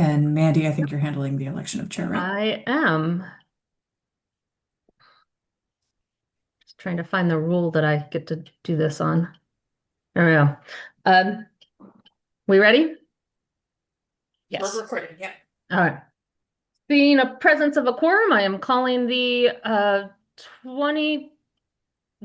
And Mandy, I think you're handling the election of chair, right? I am. Just trying to find the rule that I get to do this on. There we go. Um, we ready? We're Yes. recording, yeah. All right. Being a presence of a quorum, I am calling the 20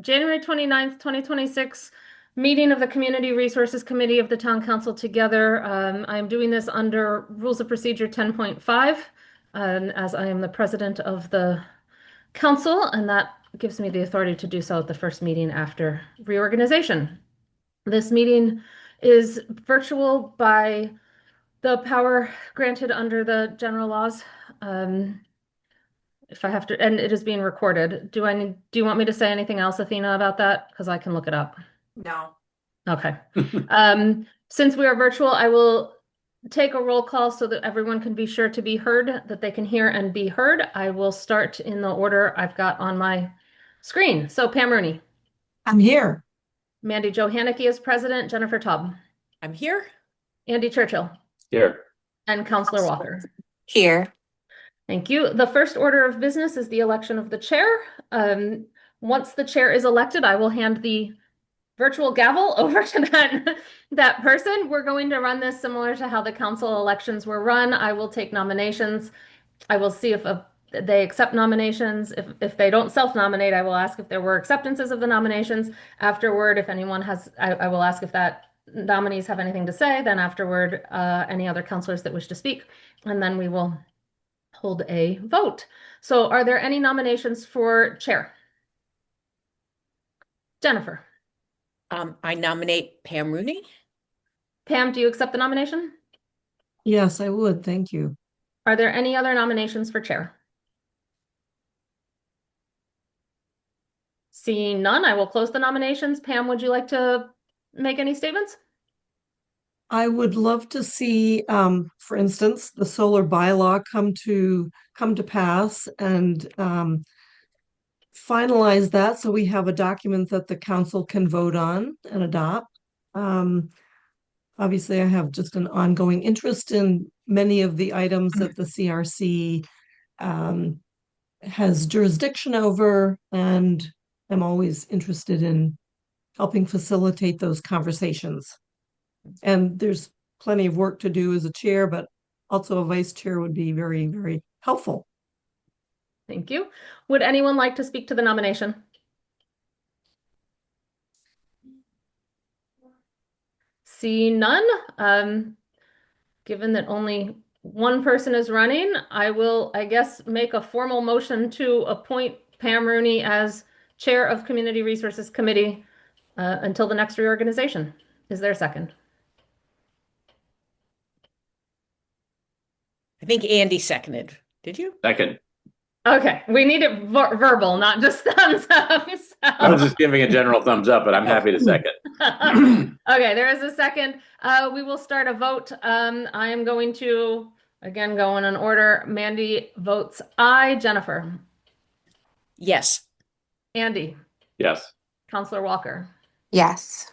January 29th, 2026 meeting of the Community Resources Committee of the Town Council together. I'm doing this under Rules of Procedure 10.5, as I am the president of the council, and that gives me the authority to do so at the first meeting after reorganization. This meeting is virtual by the power granted under the general laws. If I have to, and it is being recorded. Do you want me to say anything else, Athena, about that? Because I can look it up. No. Okay. Since we are virtual, I will take a roll call so that everyone can be sure to be heard, that they can hear and be heard. I will start in the order I've got on my screen. So Pam Rooney, I'm here. Mandy Johanneke is president, Jennifer Taub, I'm here. Andy Churchill, Here. and Counselor Walker. Here. Thank you. The first order of business is the election of the chair. Once the chair is elected, I will hand the virtual gavel over to that person. We're going to run this similar to how the council elections were run. I will take nominations. I will see if they accept nominations. If they don't self-nominate, I will ask if there were acceptances of the nominations. Afterward, if anyone has, I will ask if that nominees have anything to say. Then afterward, any other councilors that wish to speak, and then we will hold a vote. So are there any nominations for chair? Jennifer. I nominate Pam Rooney. Pam, do you accept the nomination? Yes, I would. Thank you. Are there any other nominations for chair? Seeing none, I will close the nominations. Pam, would you like to make any statements? I would love to see, for instance, the solar bylaw come to pass and finalize that so we have a document that the council can vote on and adopt. Obviously, I have just an ongoing interest in many of the items that the CRC has jurisdiction over, and I'm always interested in helping facilitate those conversations. And there's plenty of work to do as a chair, but also a vice chair would be very, very helpful. Thank you. Would anyone like to speak to the nomination? Seeing none, given that only one person is running, I will, I guess, make a formal motion to appoint Pam Rooney as Chair of Community Resources Committee until the next reorganization. Is there a second? I think Andy seconded. Did you? Second. Okay, we need it verbal, not just thumbs up. I was just giving a general thumbs up, but I'm happy to second. Okay, there is a second. We will start a vote. I am going to, again, go in an order. Mandy votes aye. Jennifer. Yes. Andy. Yes. Counselor Walker. Yes.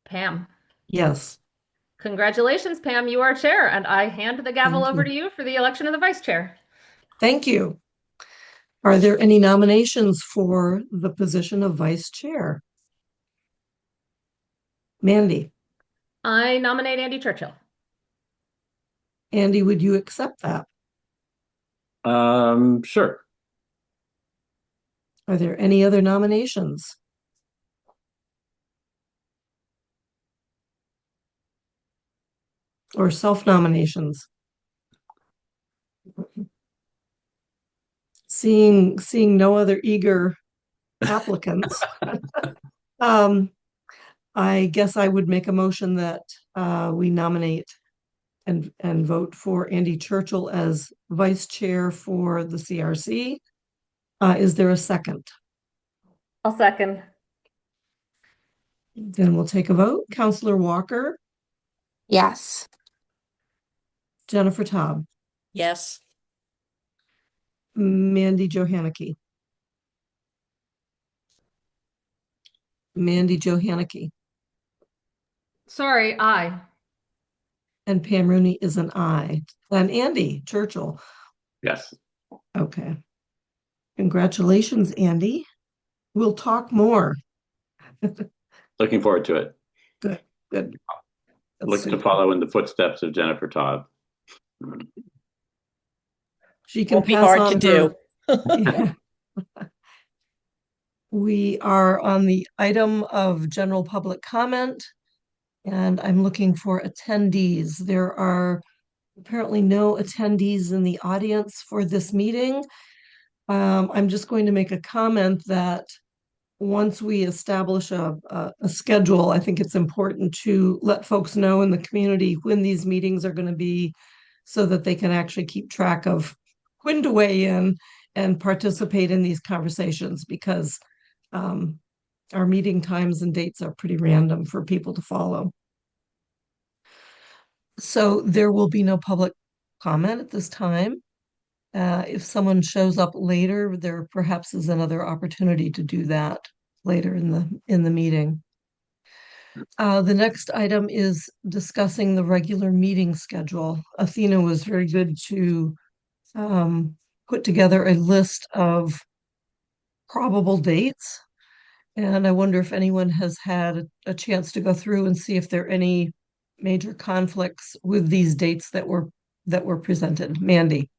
Pam. Yes. Congratulations, Pam. You are chair, and I hand the gavel Thank over you. to you for the election of the vice chair. Thank you. Are there any nominations for the position of vice chair? Mandy. I nominate Andy Churchill. Andy, would you accept that? Sure. Are there any other nominations? Or self-nominations? Seeing no other eager applicants, I guess I would make a motion that we nominate and vote for Andy Churchill as vice chair for the CRC. Is there a second? I'll second. Then we'll take a vote. Counselor Walker, Yes. Jennifer Taub, Yes. Mandy Johanneke. Mandy Johanneke. Sorry, aye. and Pam Rooney is an aye. And Andy Churchill. Yes. Okay. Congratulations, Andy. We'll talk more. Looking forward to it. Good, good. That's Look to super. follow in the footsteps of Jennifer Todd. She can Won't be pass hard on to her- do. Yeah. We are on the item of general public comment, and I'm looking for attendees. There are apparently no attendees in the audience for this meeting. I'm just going to make a comment that once we establish a schedule, I think it's important to let folks know in the community when these meetings are going to be so that they can actually keep track of when to weigh in and participate in these conversations, because our meeting times and dates are pretty random for people to follow. So there will be no public comment at this time. If someone shows up later, there perhaps is another opportunity to do that later in the meeting. The next item is discussing the regular meeting schedule. Athena was very good to put together a list of probable dates. And I wonder if anyone has had a chance to go through and see if there are any major conflicts with these dates that were presented. Mandy.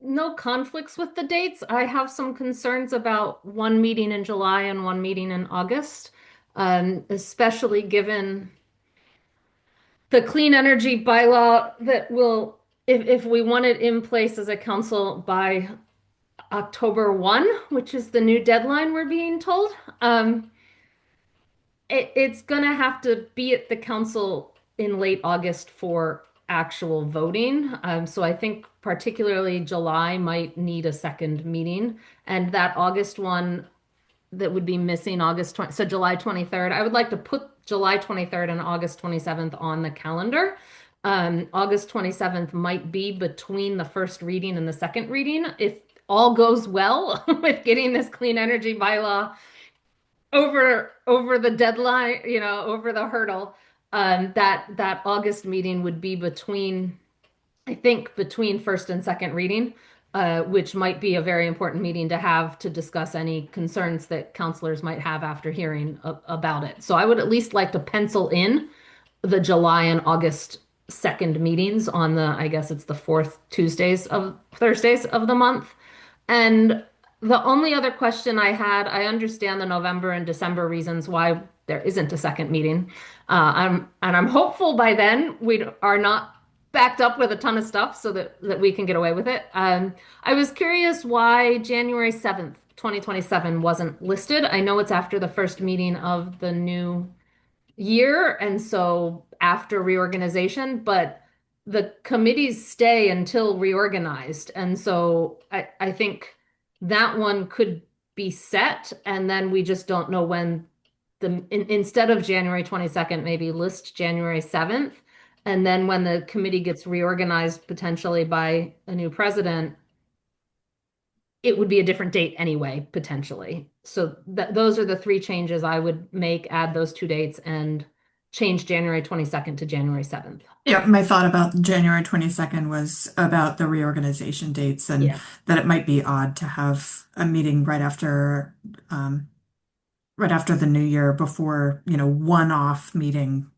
No conflicts with the dates. I have some concerns about one meeting in July and one meeting in August, especially given the clean energy bylaw that will, if we want it in place as a council by October 1, which is the new deadline we're being told, it's gonna have to be at the council in late August for actual voting. So I think particularly July might need a second meeting, and that August one that would be missing August 20, so July 23rd. I would like to put July 23rd and August 27th on the calendar. August 27th might be between the first reading and the second reading. If all goes well with getting this clean energy bylaw over the deadline, over the hurdle, that August meeting would be between, I think, between first and second reading, which might be a very important meeting to have to discuss any concerns that counselors might have after hearing about it. So I would at least like to pencil in the July and August second meetings on I guess it's the fourth Thursdays of the month. And the only other question I had, I understand the November and December reasons why there isn't a second meeting. I'm hopeful by then we are not backed up with a ton of stuff so that we can get away with it. I was curious why January 7th, 2027 wasn't listed. I know it's after the first meeting of the new year, and so after reorganization, but the committees stay until reorganized. And so I think that one could be set, and then we just don't know when instead of January 22nd, maybe list January 7th. And then when the committee gets reorganized potentially by a new president, it would be a different date anyway, potentially. So those are the three changes I would make, add those two dates and change January 22nd to January 7th. Yeah, my thought about January 22nd was about the reorganization dates and Yeah. that it might be odd to have a meeting right after the new year before, one-off meeting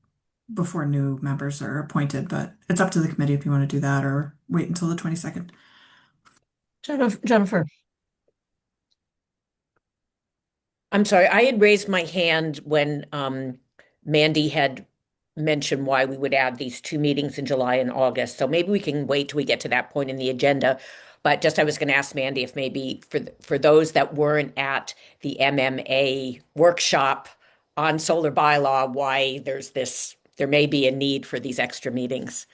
before new members are appointed, but it's up to the committee if you want to do that or wait until the 22nd. Jennifer. I'm sorry, I had raised my hand when Mandy had mentioned why we would add these two meetings in July and August. So maybe we can wait till we get to that point in the agenda. But just I was going to ask Mandy if maybe for those that weren't at the MMA workshop on solar bylaw, why there may be a need for these extra meetings.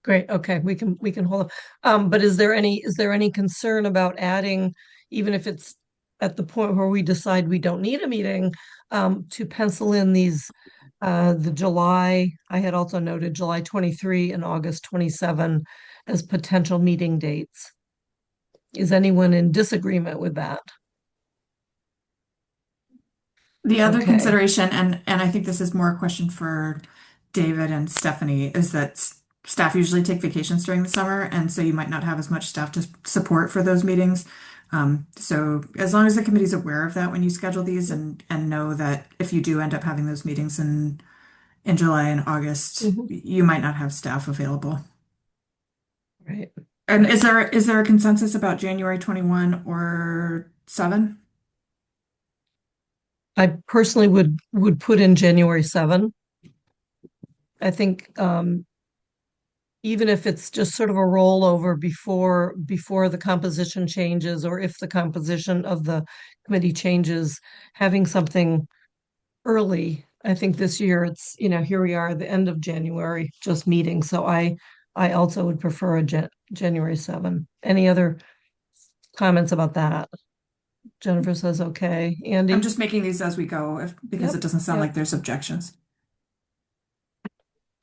Great. Okay, we can hold up. But is there any concern about adding, even if it's at the point where we decide we don't need a meeting, to pencil in these the July, I had also noted July 23 and August 27 as potential meeting dates. Is anyone in disagreement with that? The other Okay. consideration, and I think this is more a question for David and Stephanie is that staff usually take vacations during the summer, and so you might not have as much staff to support for those meetings. So as long as the committee's aware of that when you schedule these and know that if you do end up having those meetings in July and August, Mhm. you might not have staff available. Right. And is there a consensus about January 21 or 7? I personally would put in January 7. I think even if it's just sort of a rollover before the composition changes, or if the composition of the committee changes, having something early. I think this year it's, here we are, the end of January, just meeting. So I also would prefer a January 7. Any other comments about that? Jennifer says okay. Andy? I'm just making these as we go because Yep, it doesn't sound yep. like there's objections.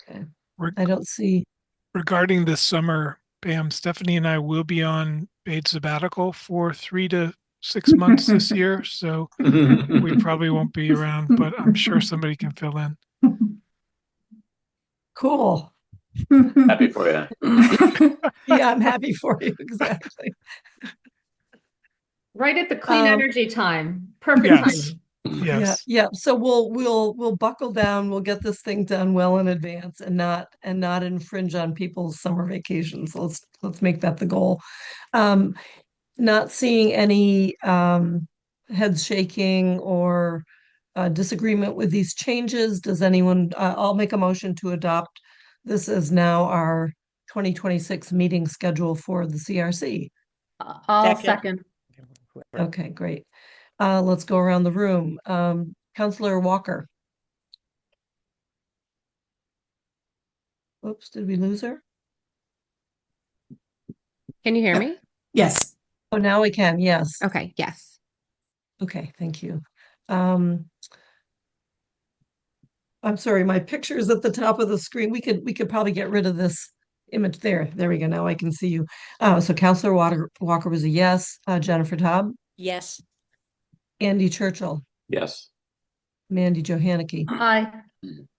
Okay. Reg- I don't see. Regarding this summer, Pam, Stephanie and I will be on paid sabbatical for 3 to 6 months this year, so we probably won't be around, but I'm sure somebody can fill in. Cool. Happy for you. Yeah, I'm happy for you. Exactly. Right at the clean Um, energy time. Perfect Yes. timing. Yes. Yeah. So we'll buckle down. We'll get this thing done well in advance and not infringe on people's summer vacations. Let's make that the goal. Not seeing any heads shaking or disagreement with these changes. Does anyone? I'll make a motion to adopt this as now our 2026 meeting schedule for the CRC. I'll Second. second. Okay, great. Let's go around the room. Councillor Walker. Oops, did we lose her? Can you hear me? Yes. Oh, now we can. Yes. Okay, yes. Okay, thank you. I'm sorry, my picture is at the top of the screen. We could probably get rid of this image there. There we go. Now I can see you. So Councillor Walker was a yes. Jennifer Taub, Yes. Andy Churchill, Yes. Mandy Johanicky, Aye.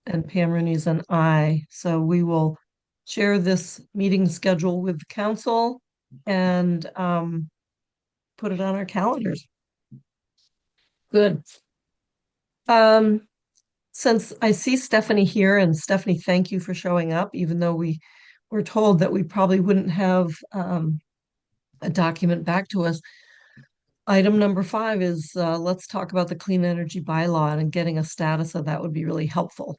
and Pam Rooney's an aye. So we will share this meeting schedule with the council and put it on our calendars. Good. Since I see Stephanie here, and Stephanie, thank you for showing up, even though we were told that we probably wouldn't have a document back to us. Item number 5 is let's talk about the clean energy bylaw, and getting a status of that would be really helpful.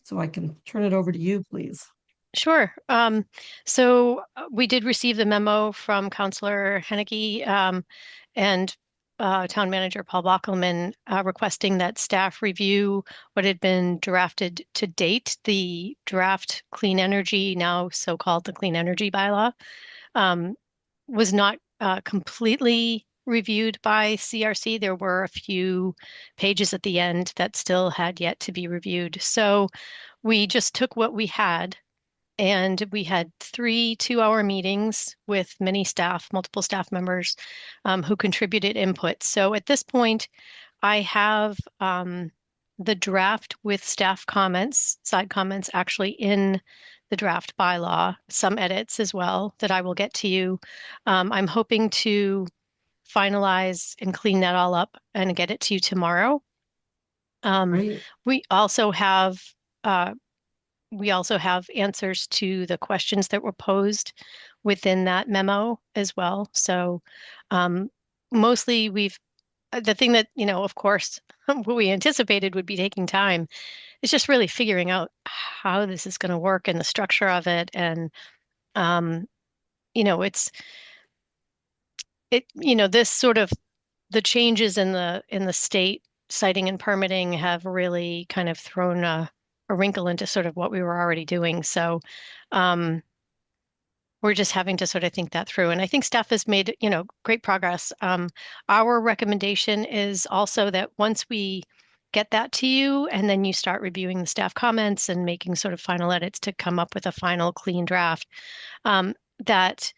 So I can turn it over to you, please. Sure. So we did receive the memo from Councillor Henneke and Town Manager Paul Bockelman requesting that staff review what had been drafted to date, the draft clean energy, now so-called the clean energy bylaw, was not completely reviewed by CRC. There were a few pages at the end that still had yet to be reviewed. So we just took what we had, and we had 3 2-hour meetings with many staff, multiple staff members who contributed input. So at this point, I have the draft with staff comments, side comments actually in the draft bylaw, some edits as well that I will get to you. I'm hoping to finalize and clean that all up and get it to you tomorrow. Great. We also have answers to the questions that were posed within that memo as well. So mostly the thing that, of course, what we anticipated would be taking time is just really figuring out how this is going to work and the structure of it. And, this sort of the changes in the state siting and permitting have really kind of thrown a wrinkle into sort of what we were already doing. So we're just having to sort of think that through. And I think staff has made, great progress. Our recommendation is also that once we get that to you and then you start reviewing the staff comments and making sort of final edits to come up with a final clean draft, that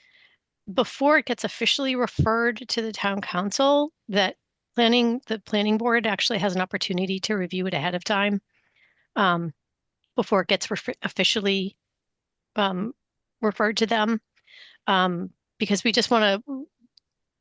before it gets officially referred to the town council, that the planning board actually has an opportunity to review it ahead of time. before it gets officially referred to them. Because we just want to,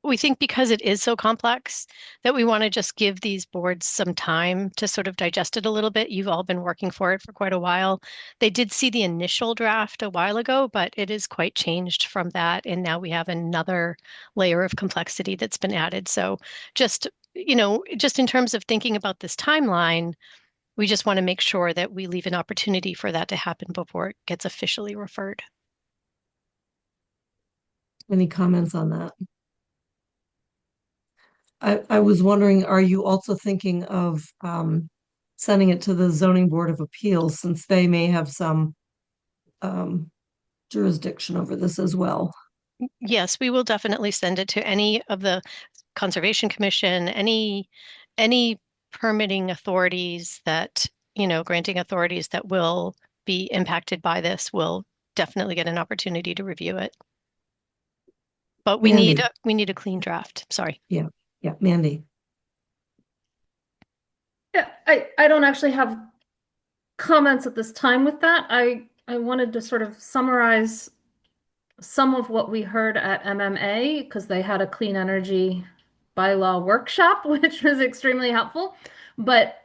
we think because it is so complex that we want to just give these boards some time to sort of digest it a little bit. You've all been working for it for quite a while. They did see the initial draft a while ago, but it is quite changed from that. And now we have another layer of complexity that's been added. So just, just in terms of thinking about this timeline, we just want to make sure that we leave an opportunity for that to happen before it gets officially referred. Any comments on that? I was wondering, are you also thinking of sending it to the Zoning Board of Appeals since they may have some jurisdiction over this as well? Yes, we will definitely send it to any of the Conservation Commission, any permitting authorities that, granting authorities that will be impacted by this will definitely get an opportunity to review it. But we Mandy. need a clean draft. Sorry. Yeah, Mandy. Yeah, I don't actually have comments at this time with that. I wanted to sort of summarize some of what we heard at MMA because they had a clean energy bylaw workshop, which was extremely helpful. But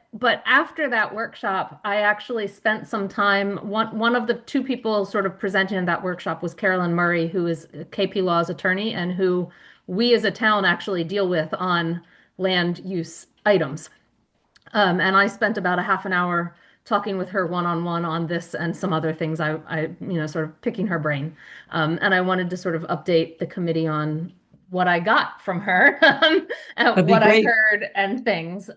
after that workshop, I actually spent some time. One of the two people sort of presenting in that workshop was Carolyn Murray, who is a KP Law's attorney and who we as a town actually deal with on land use items. And I spent about a half an hour talking with her one-on-one on this and some other things. I sort of picking her brain. And I wanted to sort of update the committee on what I got from her, and what I heard and things.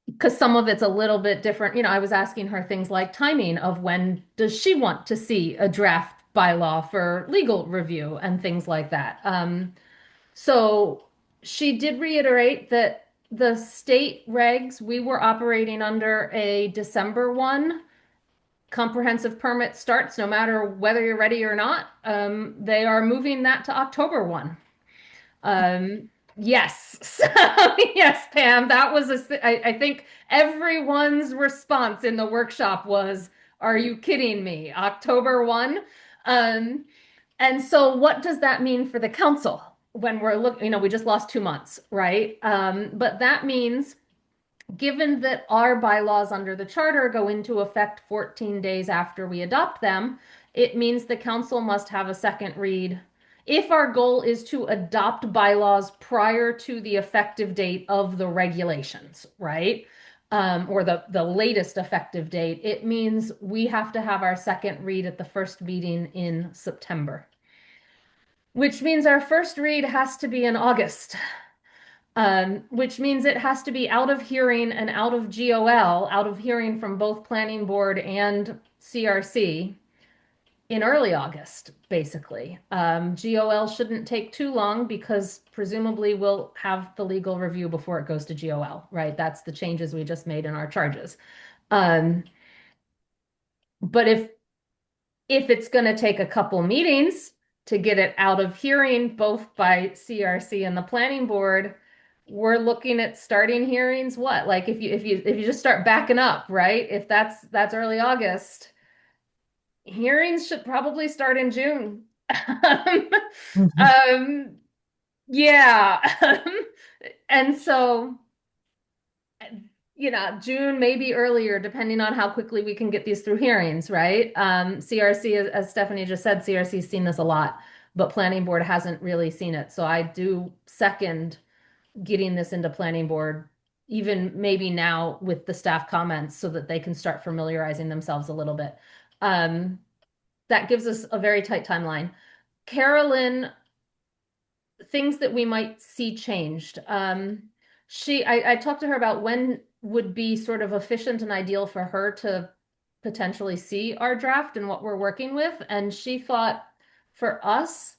Because some of it's a little bit different. I was asking her things like timing of when does she want to see a draft bylaw for legal review and things like that. So she did reiterate that the state regs, we were operating under a December 1 comprehensive permit starts no matter whether you're ready or not. They are moving that to October 1. Yes. So, yes, Pam, that was I think everyone's response in the workshop was, are you kidding me? October 1. And so what does that mean for the council when we're looking, we just lost 2 months, right? But that means given that our bylaws under the charter go into effect 14 days after we adopt them, it means the council must have a second read. If our goal is to adopt bylaws prior to the effective date of the regulations, right? Or the latest effective date, it means we have to have our second read at the first meeting in September. Which means our first read has to be in August. Which means it has to be out of hearing and out of GOL, out of hearing from both Planning Board and CRC in early August, basically. GOL shouldn't take too long because presumably we'll have the legal review before it goes to GOL, right? That's the changes we just made in our charges. But if it's going to take a couple meetings to get it out of hearing both by CRC and the Planning Board, we're looking at starting hearings. What, like if you just start backing up, right? If that's early August, hearings should probably start in June. Yeah. And so, June, maybe earlier, depending on how quickly we can get these through hearings, right? CRC, as Stephanie just said, CRC's seen this a lot, but Planning Board hasn't really seen it. So I do second getting this into Planning Board, even maybe now with the staff comments so that they can start familiarizing themselves a little bit. That gives us a very tight timeline. Carolyn, things that we might see changed. I talked to her about when would be sort of efficient and ideal for her to potentially see our draft and what we're working with. And she thought for us,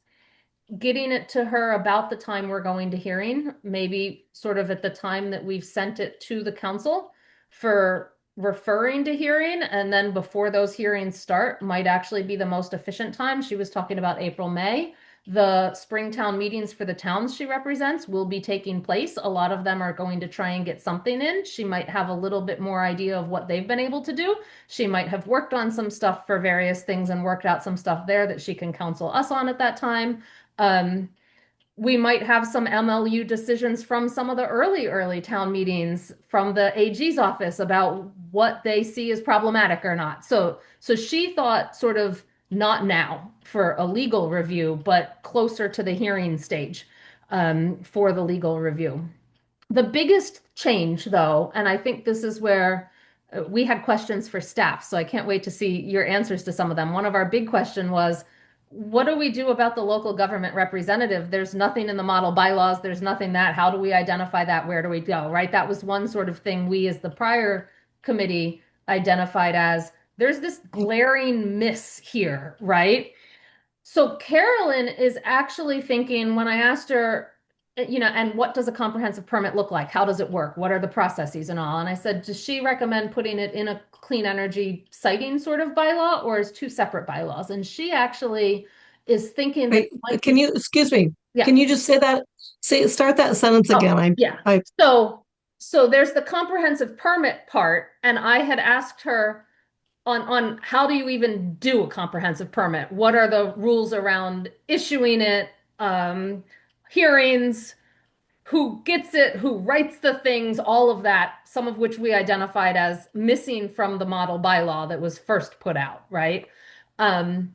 getting it to her about the time we're going to hearing, maybe sort of at the time that we've sent it to the council for referring to hearing, and then before those hearings start might actually be the most efficient time. She was talking about April, May. the Springtown meetings for the towns she represents will be taking place. A lot of them are going to try and get something in. She might have a little bit more idea of what they've been able to do. She might have worked on some stuff for various things and worked out some stuff there that she can counsel us on at that time. We might have some MLU decisions from some of the early town meetings from the AG's office about what they see as problematic or not. So she thought sort of not now for a legal review, but closer to the hearing stage for the legal review. The biggest change, though, and I think this is where we had questions for staff, so I can't wait to see your answers to some of them. One of our big questions was, what do we do about the local government representative? There's nothing in the model bylaws. There's nothing that. How do we identify that? Where do we go? Right? That was one sort of thing we, as the prior committee, identified as there's this glaring miss here, right? So Carolyn is actually thinking, when I asked her, and what does a comprehensive permit look like? How does it work? What are the processes and all? And I said, does she recommend putting it in a clean energy siting sort of bylaw, or as two separate bylaws? And she actually is thinking that Wait, can you, excuse me, Yeah. can you just start that sentence again? Yeah. So there's the comprehensive permit part, and I had asked her on how do you even do a comprehensive permit? What are the rules around issuing it? Hearings, who gets it, who writes the things, all of that, some of which we identified as missing from the model bylaw that was first put out, right? And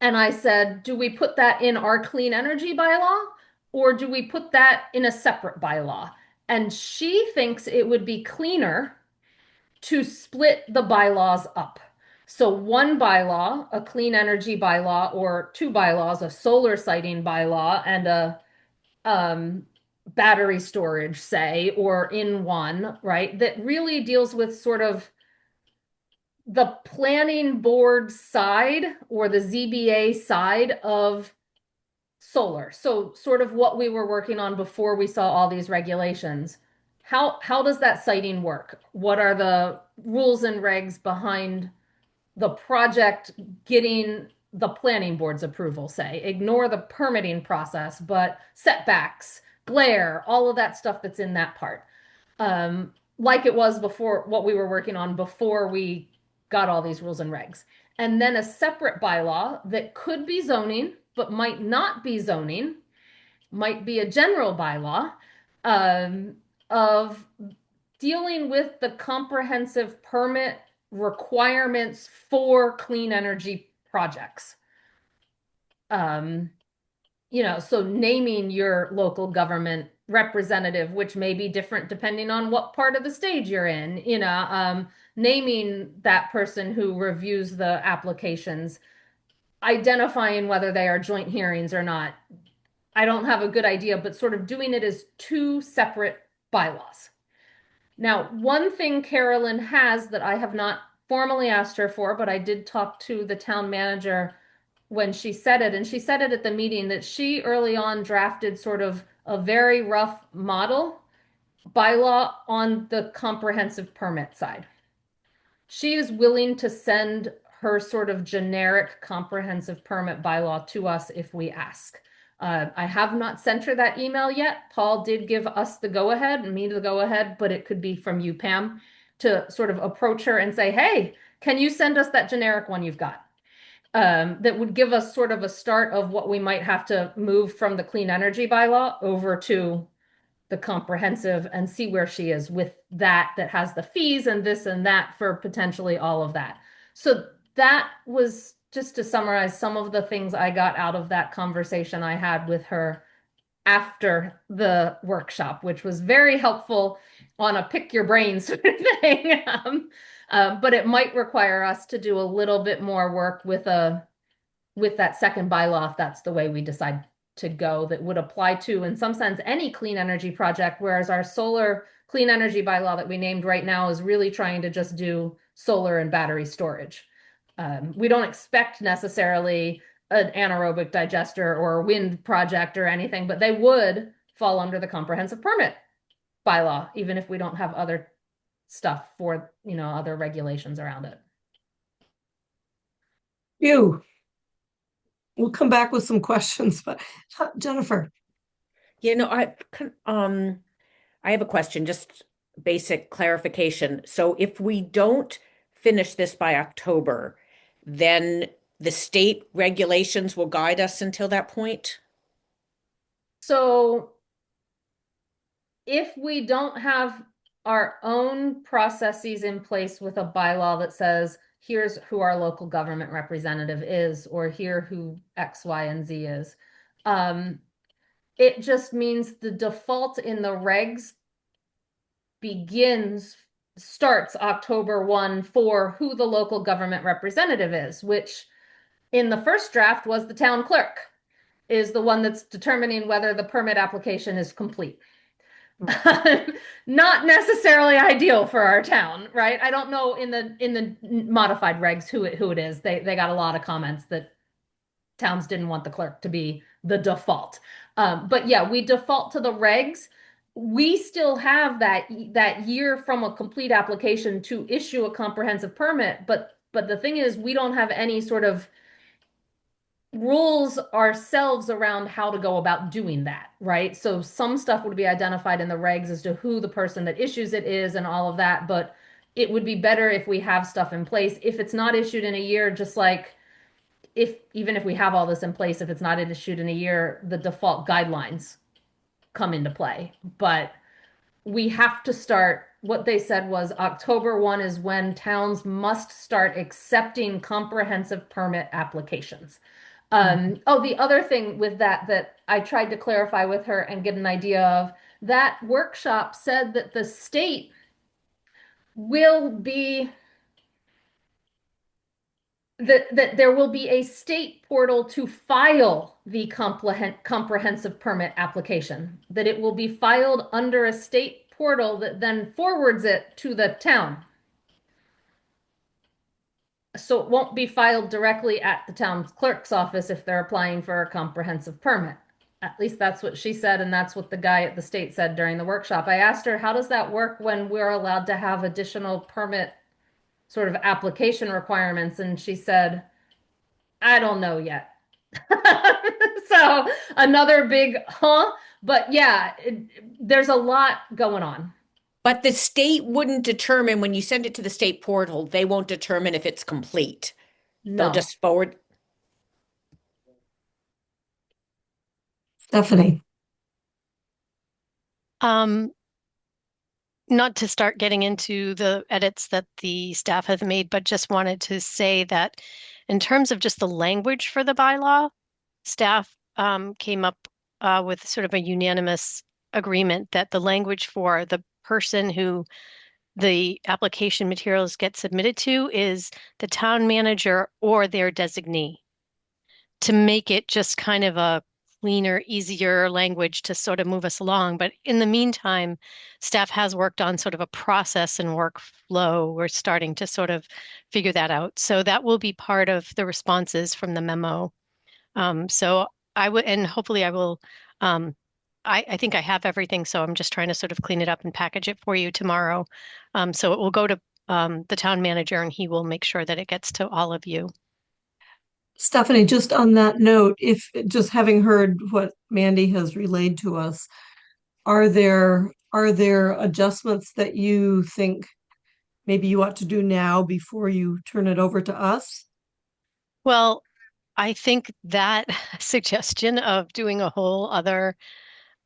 I said, do we put that in our clean energy bylaw, or do we put that in a separate bylaw? And she thinks it would be cleaner to split the bylaws up. So one bylaw, a clean energy bylaw, or two bylaws, a solar siting bylaw and a battery storage, say, or in one, right? That really deals with sort of the planning board side or the ZBA side of solar. So sort of what we were working on before we saw all these regulations. How does that siting work? What are the rules and regs behind the project getting the planning board's approval, say? Ignore the permitting process, but setbacks, glare, all of that stuff that's in that part. Like it was before, what we were working on before we got all these rules and regs. And then a separate bylaw that could be zoning, but might not be zoning, might be a general bylaw of dealing with the comprehensive permit requirements for clean energy projects. So naming your local government representative, which may be different depending on what part of the stage you're in, naming that person who reviews the applications, identifying whether they are joint hearings or not. I don't have a good idea, but sort of doing it as two separate bylaws. Now, one thing Carolyn has that I have not formally asked her for, but I did talk to the town manager when she said it, and she said it at the meeting, that she early on drafted sort of a very rough model bylaw on the comprehensive permit side. She is willing to send her sort of generic comprehensive permit bylaw to us if we ask. I have not sent her that email yet. Paul did give us the go-ahead and me the go-ahead, but it could be from you, Pam, to sort of approach her and say, hey, can you send us that generic one you've got? That would give us sort of a start of what we might have to move from the clean energy bylaw over to the comprehensive, and see where she is with that has the fees and this and that for potentially all of that. So that was just to summarize some of the things I got out of that conversation I had with her after the workshop, which was very helpful on a pick your brain sort of thing. But it might require us to do a little bit more work with that second bylaw, if that's the way we decide to go, that would apply to, in some sense, any clean energy project, whereas our solar clean energy bylaw that we named right now is really trying to just do solar and battery storage. We don't expect necessarily an anaerobic digester or a wind project or anything, but they would fall under the comprehensive permit bylaw, even if we don't have other stuff for, other regulations around it. we'll come back with some questions, but Jennifer. I have a question, just basic clarification. So if we don't finish this by October, then the state regulations will guide us until that point? So if we don't have our own processes in place with a bylaw that says, here's who our local government representative is, or here who X, Y, and Z is, it just means the default in the regs starts October 1 for who the local government representative is, which in the first draft was the town clerk, is the one that's determining whether the permit application is complete. Not necessarily ideal for our town, right? I don't know in the modified regs who it is. They got a lot of comments that towns didn't want the clerk to be the default. But yeah, we default to the regs. We still have that year from a complete application to issue a comprehensive permit, but the thing is, we don't have any sort of rules ourselves around how to go about doing that, right? So some stuff would be identified in the regs as to who the person that issues it is and all of that, but it would be better if we have stuff in place. If it's not issued in a year, just like even if we have all this in place, if it's not issued in a year, the default guidelines come into play. But we have to start, what they said was October 1 is when towns must start accepting comprehensive permit applications. The other thing with that I tried to clarify with her and get an idea of, that workshop said that the state will be, that there will be a state portal to file the comprehensive permit application, that it will be filed under a state portal that then forwards it to the town. So it won't be filed directly at the town clerk's office if they're applying for a comprehensive permit. At least that's what she said, and that's what the guy at the state said during the workshop. I asked her, how does that work when we're allowed to have additional permit sort of application requirements? And she said, I don't know yet. So another big but yeah, there's a lot going on. But the state wouldn't determine, when you send it to the state portal, they won't determine if it's complete. No. They'll just forward. Stephanie. Not to start getting into the edits that the staff has made, but just wanted to say that in terms of just the language for the bylaw, staff came up with sort of a unanimous agreement that the language for the person who the application materials get submitted to is the town manager or their designee, to make it just kind of a cleaner, easier language to sort of move us along. But in the meantime, staff has worked on sort of a process and workflow. We're starting to sort of figure that out. So that will be part of the responses from the memo. So I would, and hopefully I will, I think I have everything. So I'm just trying to sort of clean it up and package it for you tomorrow. So it will go to the town manager and he will make sure that it gets to all of you. Stephanie, just on that note, if just having heard what Mandy has relayed to us, are there adjustments that you think maybe you ought to do now before you turn it over to us? Well, I think that suggestion of doing a whole other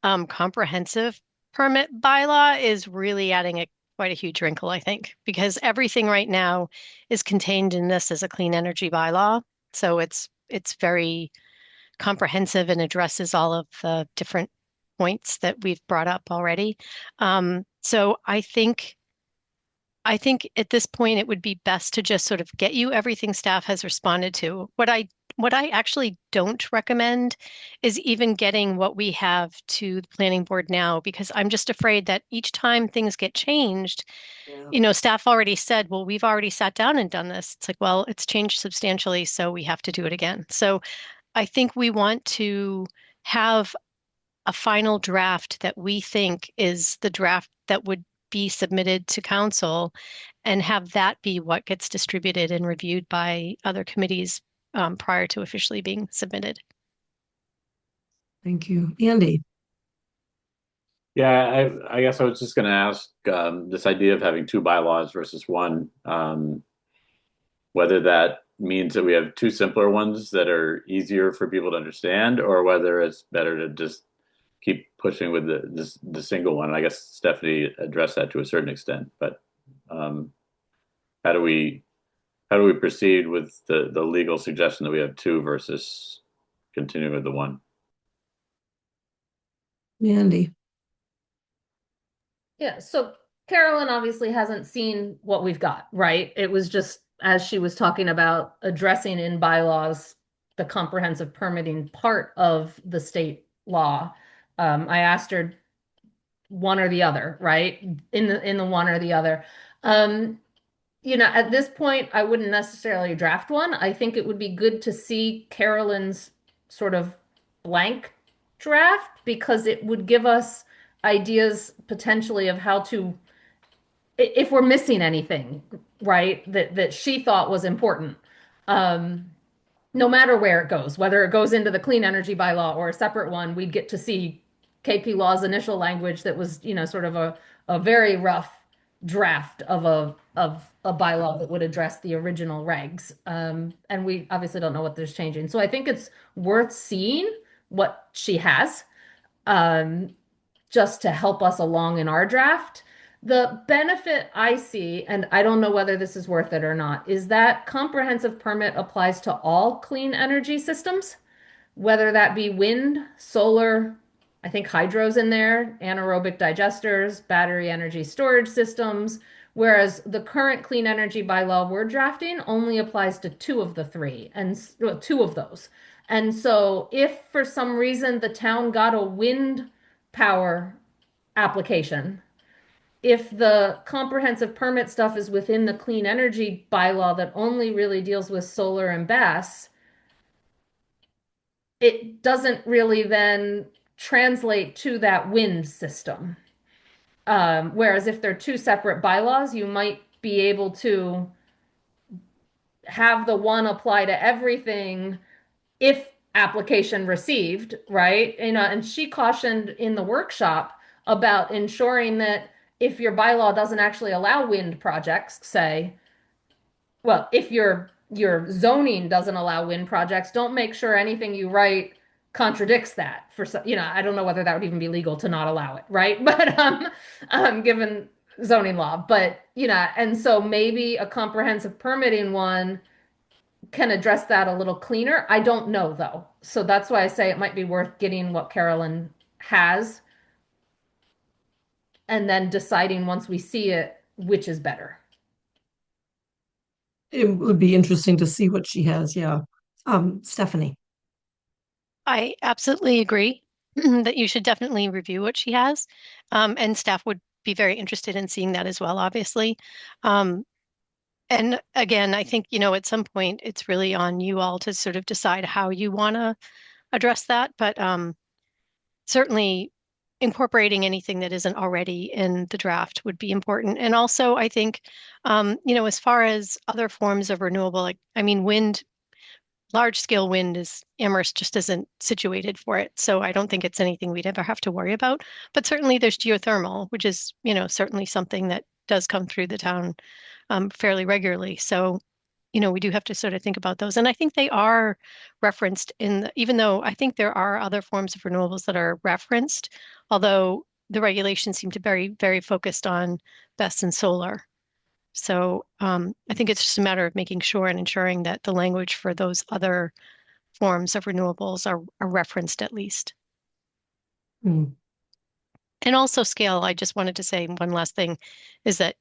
comprehensive permit bylaw is really adding quite a huge wrinkle, I think, because everything right now is contained in this as a clean energy bylaw. So it's very comprehensive and addresses all of the different points that we've brought up already. So I think at this point it would be best to just sort of get you everything staff has responded to. What I actually don't recommend is even getting what we have to the planning board now, because I'm just afraid that each time things get changed, staff already said, well, we've already sat down and done this. It's like, well, it's changed substantially, so we have to do it again. So I think we want to have a final draft that we think is the draft that would be submitted to council, and have that be what gets distributed and reviewed by other committees prior to officially being submitted. Thank you. Andy? Yeah, I guess I was just going to ask this idea of having two bylaws versus one, whether that means that we have two simpler ones that are easier for people to understand, or whether it's better to just keep pushing with the single one. I guess Stephanie addressed that to a certain extent, but how do we proceed with the legal suggestion that we have two versus continuing with the one? Mandy? Yeah, so Carolyn obviously hasn't seen what we've got, right? It was just as she was talking about addressing in bylaws the comprehensive permitting part of the state law. I asked her one or the other, right? In the one or the other. At this point, I wouldn't necessarily draft one. I think it would be good to see Carolyn's sort of blank draft because it would give us ideas potentially of how to, if we're missing anything, right, that she thought was important. No matter where it goes, whether it goes into the clean energy bylaw or a separate one, we'd get to see KP Law's initial language that was, sort of a very rough draft of a bylaw that would address the original regs. And we obviously don't know what there's changing. So I think it's worth seeing what she has, just to help us along in our draft. The benefit I see, and I don't know whether this is worth it or not, is that comprehensive permit applies to all clean energy systems, whether that be wind, solar, I think hydro's in there, anaerobic digesters, battery energy storage systems, whereas the current clean energy bylaw we're drafting only applies to two of the three, and two of those. And so if for some reason the town got a wind power application, if the comprehensive permit stuff is within the clean energy bylaw that only really deals with solar and BESS, it doesn't really then translate to that wind system. Whereas if they're two separate bylaws, you might be able to have the one apply to everything if application received, right? And she cautioned in the workshop about ensuring that if your bylaw doesn't actually allow wind projects, say, well, if your zoning doesn't allow wind projects, don't make sure anything you write contradicts that. I don't know whether that would even be legal to not allow it, right? But given zoning law, and so maybe a comprehensive permitting one can address that a little cleaner. I don't know though. So that's why I say it might be worth getting what Carolyn has and then deciding once we see it, which is better. It would be interesting to see what she has. Yeah. Stephanie? I absolutely agree that you should definitely review what she has. And staff would be very interested in seeing that as well, obviously. And again, I think, at some point it's really on you all to sort of decide how you want to address that. But certainly incorporating anything that isn't already in the draft would be important. And also, I think, as far as other forms of renewable, wind, large scale wind Amherst just isn't situated for it. So I don't think it's anything we'd ever have to worry about. But certainly there's geothermal, which is, certainly something that does come through the town fairly regularly. So, we do have to sort of think about those. And I think they are referenced even though I think there are other forms of renewables that are referenced, although the regulations seem to be very, very focused on BESS and solar. So I think it's just a matter of making sure and ensuring that the language for those other forms of renewables are referenced at least. Mm. And also scale, I just wanted to say one last thing is that,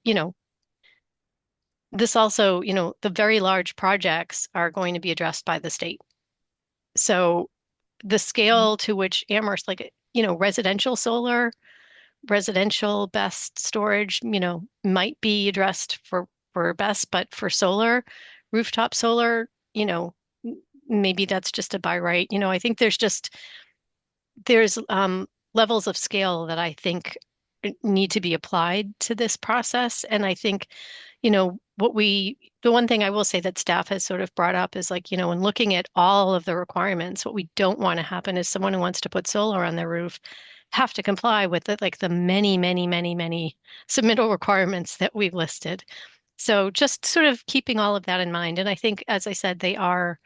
this also, the very large projects are going to be addressed by the state. So the scale to which Amherst, residential solar, residential BESS storage, might be addressed for BESS, but for solar, rooftop solar, maybe that's just a by right. I think there's levels of scale that I think need to be applied to this process. And I think, what we the one thing I will say that staff has sort of brought up is like, when looking at all of the requirements, what we don't want to happen is someone who wants to put solar on their roof have to comply with the many, many, many, many submittal requirements that we've listed. So just sort of keeping all of that in mind. And I think, as I said, they are,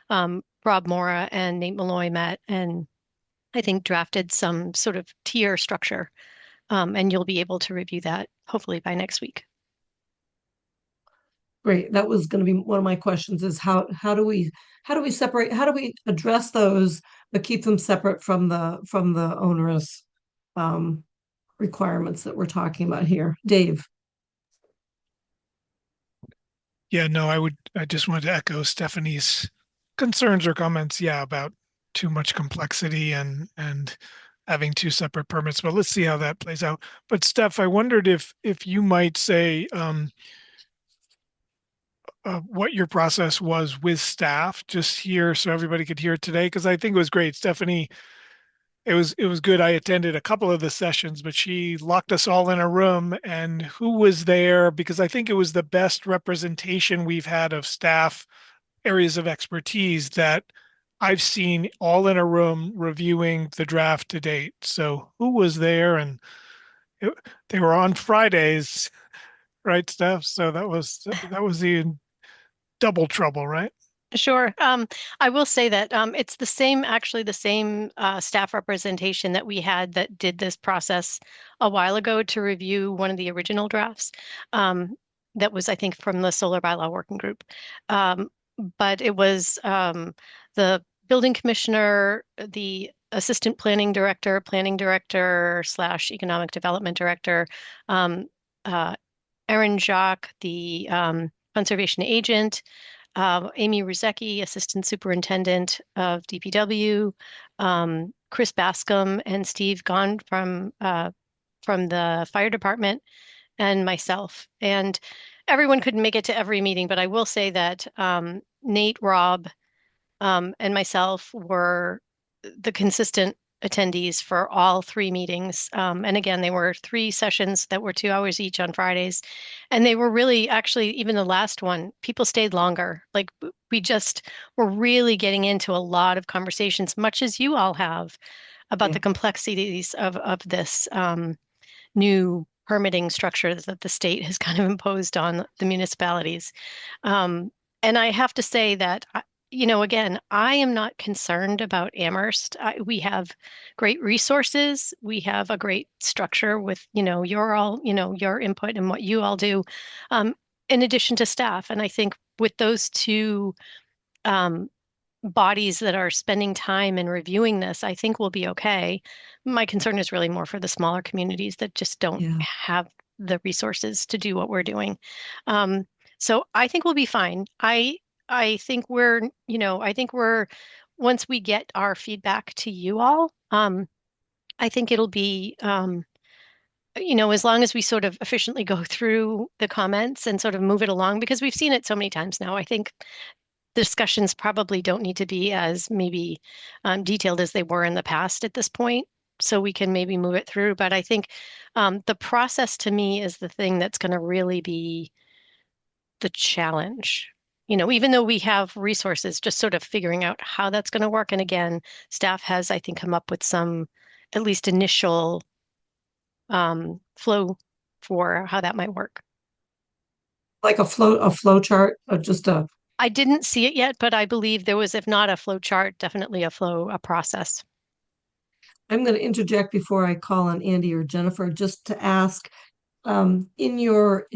Rob Mora and Nate Malloy met and I think drafted some sort of tier structure. And you'll be able to review that hopefully by next week. Great. That was going to be one of my questions is how do we separate, how do we address those, but keep them separate from the onerous requirements that we're talking about here? Dave. Yeah, no, I just wanted to echo Stephanie's concerns or comments, yeah, about too much complexity and having two separate permits, but let's see how that plays out. But Steph, I wondered if you might say what your process was with staff just here so everybody could hear it today, because I think it was great. Stephanie, it was good. I attended a couple of the sessions, but she locked us all in a room and who was there, because I think it was the best representation we've had of staff areas of expertise that I've seen all in a room reviewing the draft to date. So who was there? And they were on Fridays, right, Steph? So that was the double trouble, right? Sure. I will say that it's actually the same staff representation that we had that did this process a while ago to review one of the original drafts. That was, I think, from the Solar Bylaw Working Group. But it was the building commissioner, the assistant planning director / economic development director, Erin Jacques, the conservation agent, Amy Ruzecki, assistant superintendent of DPW, Chris Bascom and Steve Gahn from the fire department, and myself. And everyone couldn't make it to every meeting, but I will say that Nate, Rob, and myself were the consistent attendees for all three meetings. And again, they were 3 sessions that were 2 hours each on Fridays. And they were really, actually, even the last one, people stayed longer. Like we just were really getting into a lot of conversations, much as you all have, about the complexities of this new permitting structure that the state has kind of imposed on the municipalities. And I have to say that again, I am not concerned about Amherst. We have great resources. We have a great structure with, your input and what you all do, in addition to staff. And I think with those two bodies that are spending time and reviewing this, I think we'll be okay. My concern is really more for the smaller communities that just don't have the resources to do what we're doing. So I think we'll be fine. I think we're, once we get our feedback to you all, I think it'll be, as long as we sort of efficiently go through the comments and sort of move it along, because we've seen it so many times now. I think discussions probably don't need to be as maybe detailed as they were in the past at this point, so we can maybe move it through. But I think the process to me is the thing that's going to really be the challenge. Even though we have resources, just sort of figuring out how that's going to work. And again, staff has, I think, come up with some at least initial flow for how that might work. Like a flow chart of just a. I didn't see it yet, but I believe there was, if not a flow chart, definitely a process. I'm going to interject before I call on Andy or Jennifer, just to ask, in your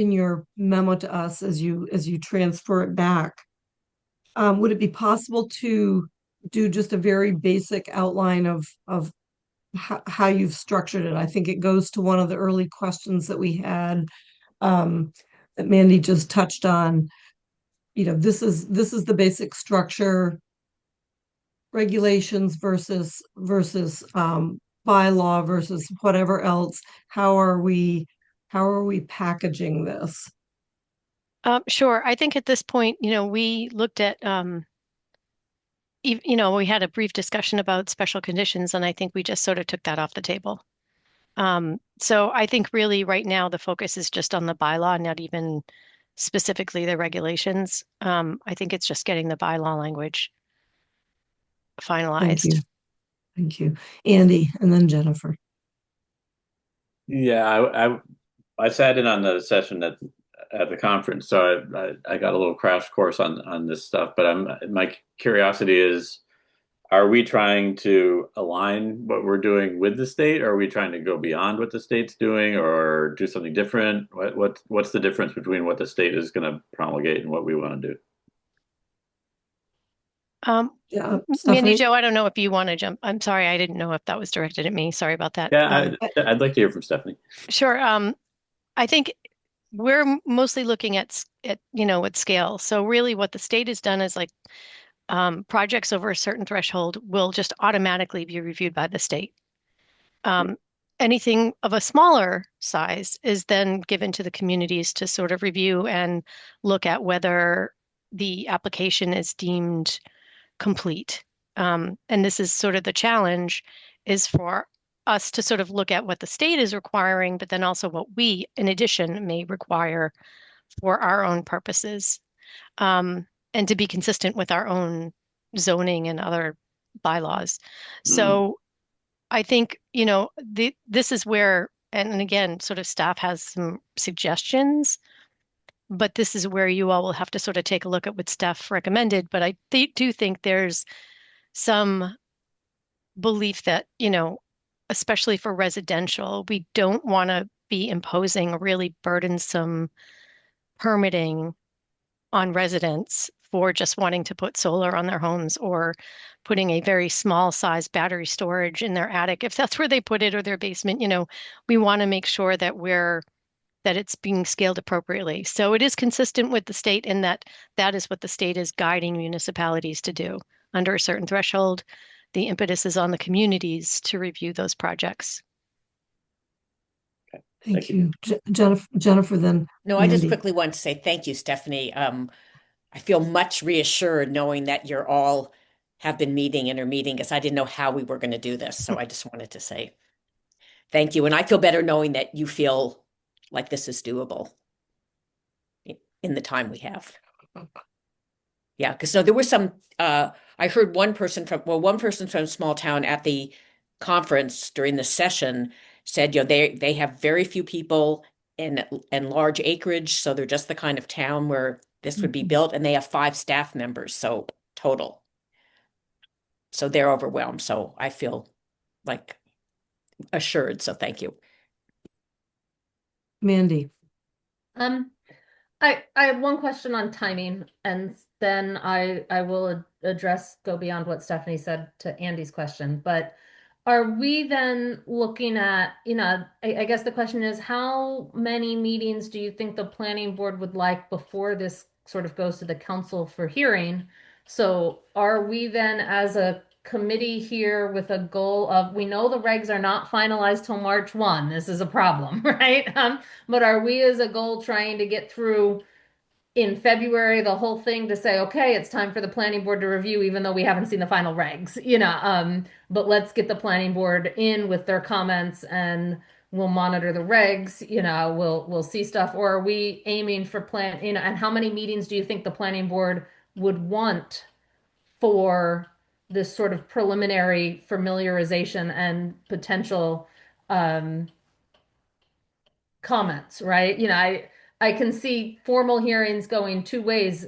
memo to us as you transfer it back, would it be possible to do just a very basic outline of how you've structured it? I think it goes to one of the early questions that we had, that Mandy just touched on. This is the basic structure, regulations versus bylaw versus whatever else. How are we packaging this? Sure. I think at this point, we looked at, we had a brief discussion about special conditions, and I think we just sort of took that off the table. So I think really right now the focus is just on the bylaw, not even specifically the regulations. I think it's just getting the bylaw language Thank finalized. you. Thank you. Andy, and then Jennifer. Yeah, I sat in on the session at the conference, so I got a little crash course on this stuff. But my curiosity is, are we trying to align what we're doing with the state? Or are we trying to go beyond what the state's doing, or do something different? What's the difference between what the state is going to promulgate and what we want to do? Yeah, Mandy Stephanie? Jo, I don't know if you want to jump. I'm sorry, I didn't know if that was directed at me. Sorry about that. Yeah, I'd like to hear from Stephanie. Sure. I think we're mostly looking at at scale. So really what the state has done is like projects over a certain threshold will just automatically be reviewed by the state. Anything of a smaller size is then given to the communities to sort of review and look at whether the application is deemed complete. And this is sort of the challenge, is for us to sort of look at what the state is requiring, but then also what we, in addition, may require for our own purposes, and to be consistent with our own zoning and other bylaws. So I think, this is where, and again, sort of staff has some suggestions, but this is where you all will have to sort of take a look at what staff recommended. But I do think there's some belief that, especially for residential, we don't want to be imposing a really burdensome permitting on residents for just wanting to put solar on their homes or putting a very small size battery storage in their attic. If that's where they put it, or their basement, we want to make sure that it's being scaled appropriately. So it is consistent with the state in that is what the state is guiding municipalities to do. Under a certain threshold, the impetus is on the communities to review those projects. Thank you. Jennifer, then No, I just Mandy. quickly want to say thank you, Stephanie. I feel much reassured knowing that you're all have been meeting and are meeting, because I didn't know how we were going to do this. So I just wanted to say thank you. And I feel better knowing that you feel like this is doable in the time we have. Yeah, because there were some, I heard one person from a small town at the conference during the session said, they have very few people and large acreage, so they're just the kind of town where this would be built, and they have 5 staff members, so total. So they're overwhelmed. So I feel like assured. So thank you. Mandy. I have one question on timing, and then I will go beyond what Stephanie said to Andy's question. But are we then looking at, I guess the question is, how many meetings do you think the planning board would like before this sort of goes to the council for hearing? So are we then, as a committee here, with a goal of, we know the regs are not finalized till March 1. This is a problem, right? But are we, as a goal, trying to get through in February the whole thing to say, okay, it's time for the planning board to review, even though we haven't seen the final regs, but let's get the planning board in with their comments and we'll monitor the regs, we'll see stuff? Or are we aiming for and how many meetings do you think the planning board would want for this sort of preliminary familiarization and potential comments, right? I can see formal hearings going 2 ways.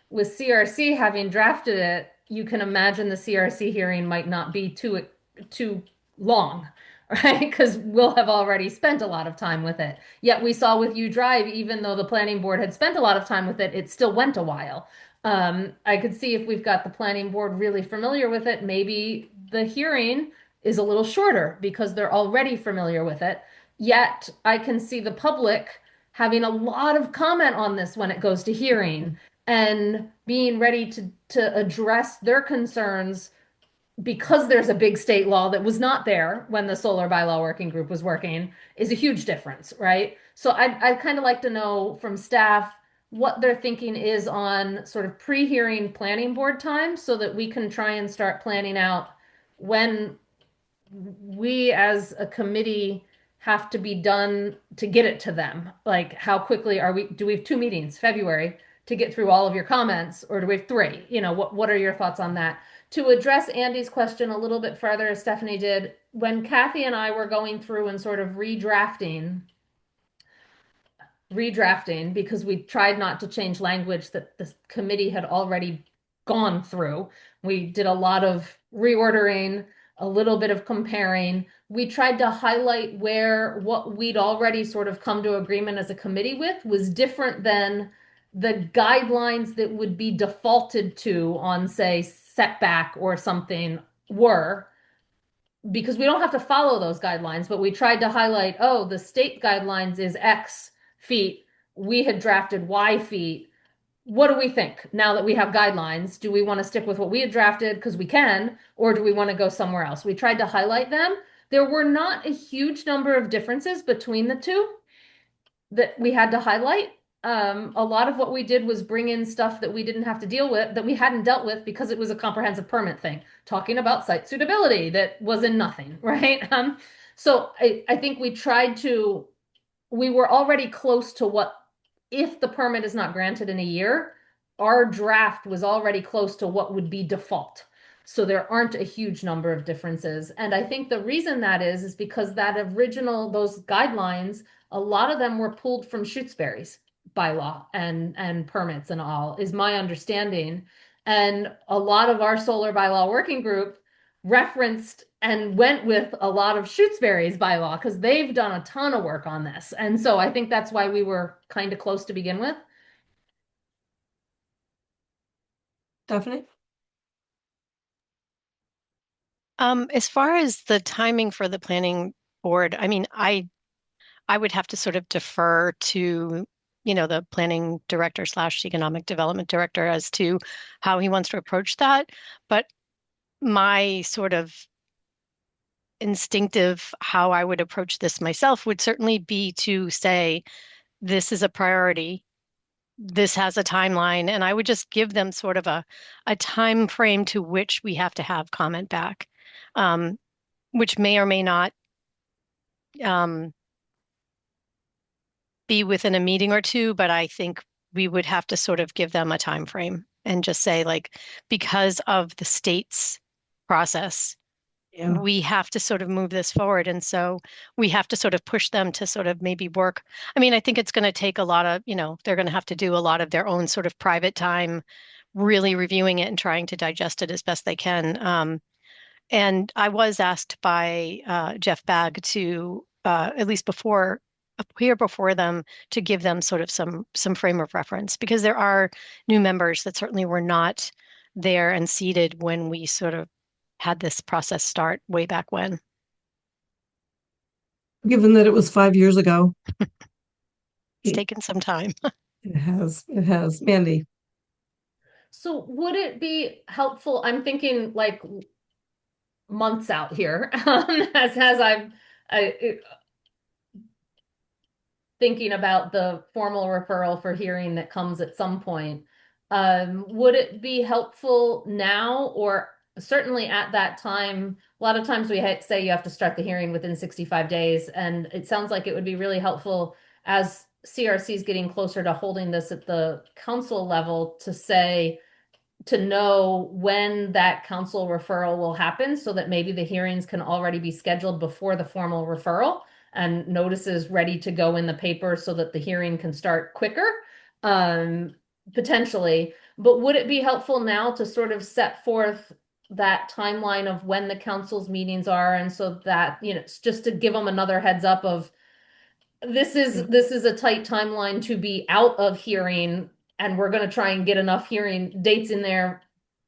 With CRC having drafted it, you can imagine the CRC hearing might not be too long, right? Because we'll have already spent a lot of time with it. Yet we saw with U-Drive, even though the planning board had spent a lot of time with it, it still went a while. I could see if we've got the planning board really familiar with it, maybe the hearing is a little shorter because they're already familiar with it. Yet I can see the public having a lot of comment on this when it goes to hearing and being ready to address their concerns, because there's a big state law that was not there when the solar bylaw working group was working, is a huge difference, right? So I'd kind of like to know from staff what their thinking is on sort of pre-hearing planning board time, so that we can try and start planning out when we as a committee have to be done to get it to them? Like, how quickly do we have 2 meetings, February, to get through all of your comments, or do we have 3? What are your thoughts on that? To address Andy's question a little bit further, as Stephanie did, when Kathy and I were going through and sort of redrafting, because we tried not to change language that the committee had already gone through. We did a lot of reordering, a little bit of comparing. We tried to highlight where what we'd already sort of come to agreement as a committee with was different than the guidelines that would be defaulted to on, say, setback or something were, because we don't have to follow those guidelines, but we tried to highlight, oh, the state guidelines is X feet. We had drafted Y feet. What do we think now that we have guidelines? Do we want to stick with what we had drafted because we can, or do we want to go somewhere else? We tried to highlight them. There were not a huge number of differences between the two that we had to highlight. A lot of what we did was bring in stuff that we didn't have to deal with, that we hadn't dealt with because it was a comprehensive permit thing, talking about site suitability that was in nothing, right? So I think we were already close to what, if the permit is not granted in a year, our draft was already close to what would be default. So there aren't a huge number of differences. And I think the reason that is because those guidelines, a lot of them were pulled from Shutesbury's bylaw and permits and all, is my understanding. And a lot of our solar bylaw working group referenced and went with a lot of Shutesbury's bylaw because they've done a ton of work on this. And so I think that's why we were kind of close to begin with. Stephanie? As far as the timing for the planning board, I mean, I would have to sort of defer to, the planning director / economic development director as to how he wants to approach that. But my sort of instinctive how I would approach this myself would certainly be to say, this is a priority. This has a timeline, and I would just give them sort of a time frame to which we have to have comment back, which may or may not be within a meeting or two, but I think we would have to sort of give them a time frame and just say, like, because of the state's process, we have to sort of move this forward. And so we have to sort of push them to sort of maybe work. I mean, I think it's going to take a lot of, they're going to have to do a lot of their own sort of private time, really reviewing it and trying to digest it as best they can. And I was asked by Jeff Bagg to, at least appear before them, to give them sort of some frame of reference, because there are new members that certainly were not there and seated when we sort of had this process start way back when. Given that it was 5 years ago. It's taken some time. It has. Mandy? So would it be helpful, I'm thinking like months out here, as I'm thinking about the formal referral for hearing that comes at some point. Would it be helpful now, or certainly at that time? A lot of times we say you have to start the hearing within 65 days, and it sounds like it would be really helpful as CRC is getting closer to holding this at the council level to know when that council referral will happen, so that maybe the hearings can already be scheduled before the formal referral and notices ready to go in the paper so that the hearing can start quicker, potentially. But would it be helpful now to sort of set forth that timeline of when the council's meetings are, and so that, just to give them another heads up of this is a tight timeline to be out of hearing, and we're going to try and get enough hearing dates in there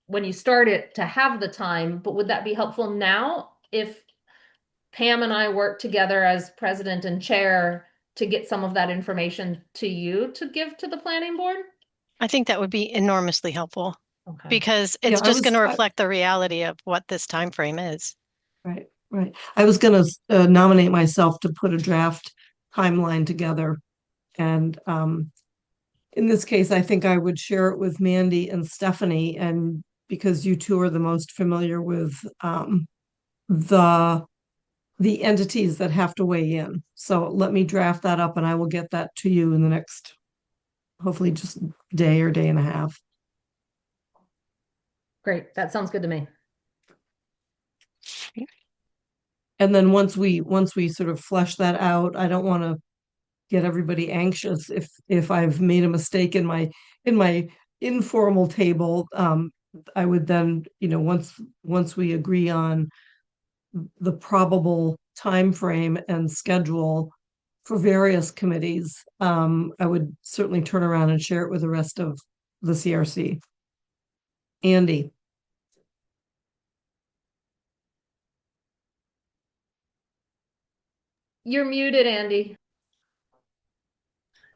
when you start it to have the time. But would that be helpful now if Pam and I work together as president and chair to get some of that information to you to give to the planning board? I think that would be enormously helpful. Okay. Because it's just going to reflect the reality of what this time frame is. Right. I was going to nominate myself to put a draft timeline together. And in this case, I think I would share it with Mandy and Stephanie, and because you two are the most familiar with the the entities that have to weigh in. So let me draft that up and I will get that to you in the next, hopefully just day or day and a half. Great. That sounds good to me. And then once we sort of flesh that out, I don't want to get everybody anxious if I've made a mistake in my informal table. I would then, once we agree on the probable time frame and schedule for various committees, I would certainly turn around and share it with the rest of the CRC. Andy. You're muted, Andy.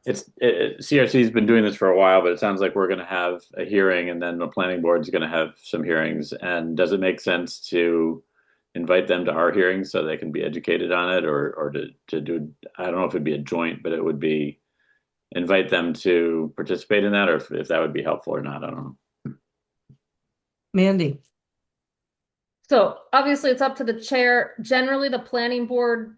CRC's been doing this for a while, but it sounds like we're going to have a hearing, and then the planning board is going to have some hearings. And does it make sense to invite them to our hearings so they can be educated on it, or to do? I don't know if it'd be a joint, but it would be invite them to participate in that, or if that would be helpful or not. I don't know. Mandy. So obviously it's up to the chair. Generally, the planning board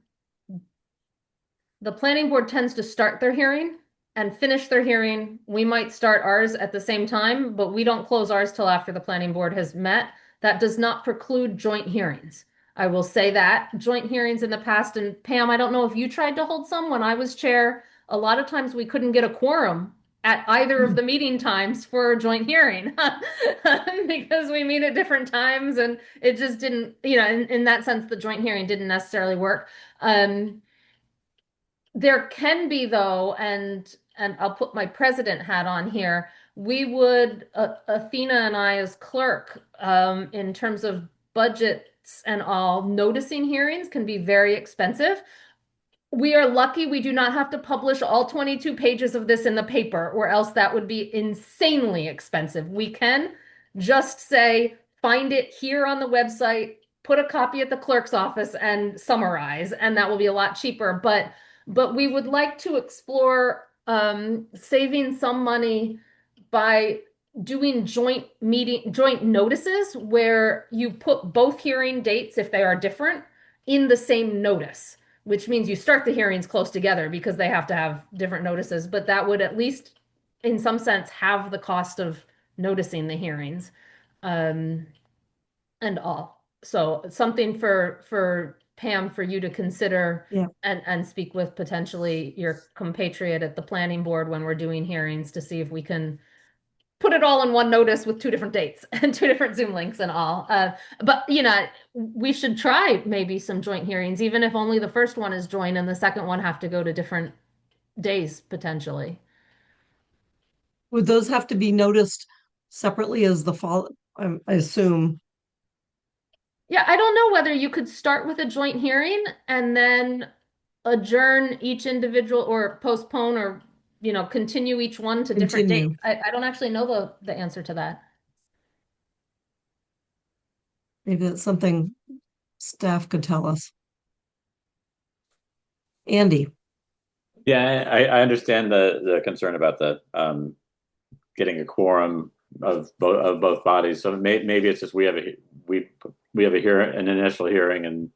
tends to start their hearing and finish their hearing. We might start ours at the same time, but we don't close ours till after the planning board has met. That does not preclude joint hearings. I will say that joint hearings in the past, and Pam, I don't know if you tried to hold some when I was chair. A lot of times we couldn't get a quorum at either of the meeting times for a joint hearing because we meet at different times, and it just didn't, in that sense, the joint hearing didn't necessarily work. There can be, though, and I'll put my president hat on here. We would, Athena and I as clerk, in terms of budgets and all, noticing hearings can be very expensive. We are lucky we do not have to publish all 22 pages of this in the paper, or else that would be insanely expensive. We can just say, find it here on the website, put a copy at the clerk's office and summarize, and that will be a lot cheaper. But we would like to explore saving some money by doing joint notices where you put both hearing dates, if they are different, in the same notice, which means you start the hearings close together because they have to have different notices. But that would at least, in some sense, have the cost of noticing the hearings and all. So something for Pam, for you to consider, Yeah. and speak with potentially your compatriot at the planning board when we're doing hearings, to see if we can put it all in one notice with 2 different dates and 2 different Zoom links and all. But we should try maybe some joint hearings, even if only the first one is joint and the second one have to go to different days potentially. Would those have to be noticed separately as the fall? I assume. Yeah, I don't know whether you could start with a joint hearing and then adjourn each individual, or postpone, or continue each one to different Continue. dates. I don't actually know the answer to that. Maybe that's something staff could tell us. Andy. Yeah, I understand the concern about the getting a quorum of both bodies. So maybe it's just we have an initial hearing, and